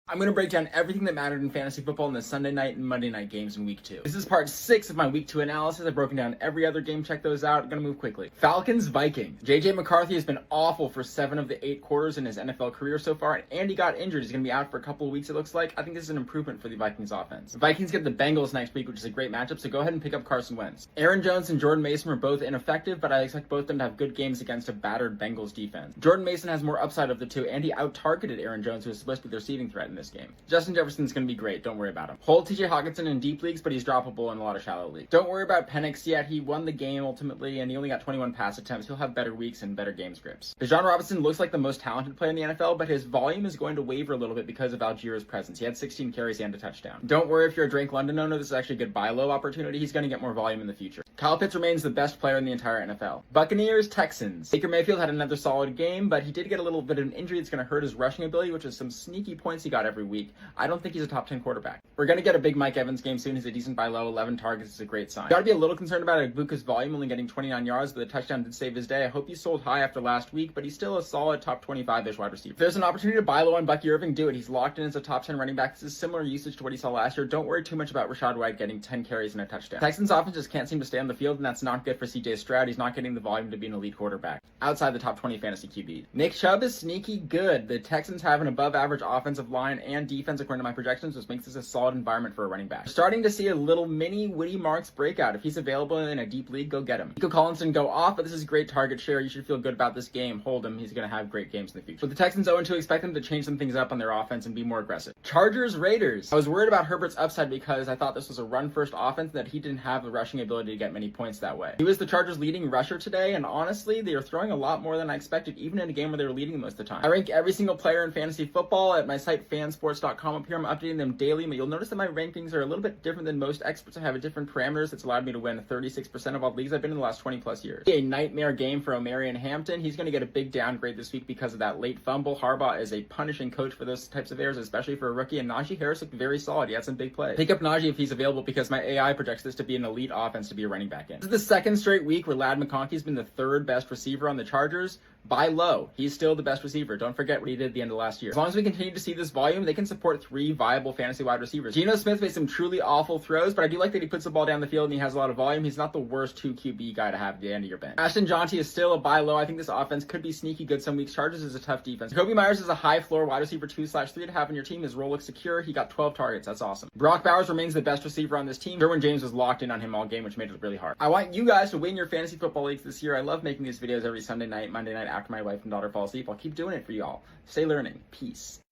I'm going to break down everything that mattered in fantasy football in the Sunday night and Monday night games in week 2. This is part 6 of my week 2 analysis. I've broken down every other game. Check those out. I'm going to move quickly. Falcons, Vikings. JJ McCarthy has been awful for 7 of the 8 quarters in his NFL career so far, and he got injured. He's going to be out for a couple of weeks, it looks like. I think this is an improvement for the Vikings offense. The Vikings get the Bengals next week, which is a great matchup, so go ahead and pick up Carson Wentz. Aaron Jones and Jordan Mason were both ineffective, but I expect both of them to have good games against a battered Bengals defense. Jordan Mason has more upside of the two, and he out-targeted Aaron Jones, who was supposed to be their receiving threat in this game. Justin Jefferson's going to be great. Don't worry about him. Hold TJ Hawkinson in deep leagues, but he's droppable in a lot of shallow leagues. Don't worry about Penix yet. He won the game ultimately, and he only got 21 pass attempts. He'll have better weeks and better game scripts. Bijan Robinson looks like the most talented player in the NFL, but his volume is going to waver a little bit because of Algiers' presence. He had 16 carries and a touchdown. Don't worry if you're a Drake London owner. This is actually a good buy low opportunity. He's going to get more volume in the future. Kyle Pitts remains the best player in the entire NFL. Buccaneers, Texans. Baker Mayfield had another solid game, but he did get a little bit of an injury that's going to hurt his rushing ability, which is some sneaky points he got every week. I don't think he's a top 10 quarterback. We're going to get a big Mike Evans game soon. He's a decent buy low. 11 targets is a great sign. Got to be a little concerned about Ibuka's volume, only getting 29 yards, but the touchdown did save his day. I hope he sold high after last week, but he's still a solid top 25-ish wide receiver. If there's an opportunity to buy low on Bucky Irving, do it. He's locked in as a top 10 running back. This is similar usage to what he saw last year. Don't worry too much about Rachaad White getting 10 carries and a touchdown. Texans offense just can't seem to stay on the field, and that's not good for CJ Stroud. He's not getting the volume to be an elite quarterback outside the top 20 fantasy QB. Nick Chubb is sneaky good. The Texans have an above average offensive line and defense according to my projections, which makes this a solid environment for a running back. We're starting to see a little mini Woody Marks breakout. If he's available in a deep league, go get him. Nico Collins didn't go off, but this is great target share. You should feel good about this game. Hold him. He's going to have great games in the future. With the Texans 0-2, expect them to change some things up on their offense and be more aggressive. Chargers, Raiders. I was worried about Herbert's upside because I thought this was a run-first offense that he didn't have the rushing ability to get many points that way. He was the Chargers' leading rusher today, and honestly, they are throwing a lot more than I expected, even in a game where they were leading most of the time. I rank every single player in fantasy football at my site fansports.com. Up here, I'm updating them daily, but you'll notice that my rankings are a little bit different than most experts. I have a different parameters that's allowed me to win 36% of all leagues I've been in the last 20 plus years. A nightmare game for Omarion Hampton. He's going to get a big downgrade this week because of that late fumble. Harbaugh is a punishing coach for those types of errors, especially for a rookie, and Najee Harris looked very solid. He had some big plays. Pick up Najee if he's available because my AI projects this to be an elite offense to be a running back in. This is the second straight week where Ladd McConkey's been the third best receiver on the Chargers. Buy low. He's still the best receiver. Don't forget what he did at the end of last year. As long as we continue to see this volume, they can support 3 viable fantasy wide receivers. Geno Smith made some truly awful throws, but I do like that he puts the ball down the field and he has a lot of volume. He's not the worst 2 QB guy to have at the end of your bench. Ashton Jonty is still a buy low. I think this offense could be sneaky good some weeks. Chargers is a tough defense. Kobe Myers is a high floor wide receiver 2/3 to have on your team. His role looks secure. He got 12 targets. That's awesome. Brock Bowers remains the best receiver on this team. Derwin James was locked in on him all game, which made it really hard. I want you guys to win your fantasy football leagues this year. I love making these videos every Sunday night, Monday night after my wife and daughter fall asleep. I'll keep doing it for y'all. Stay learning. Peace.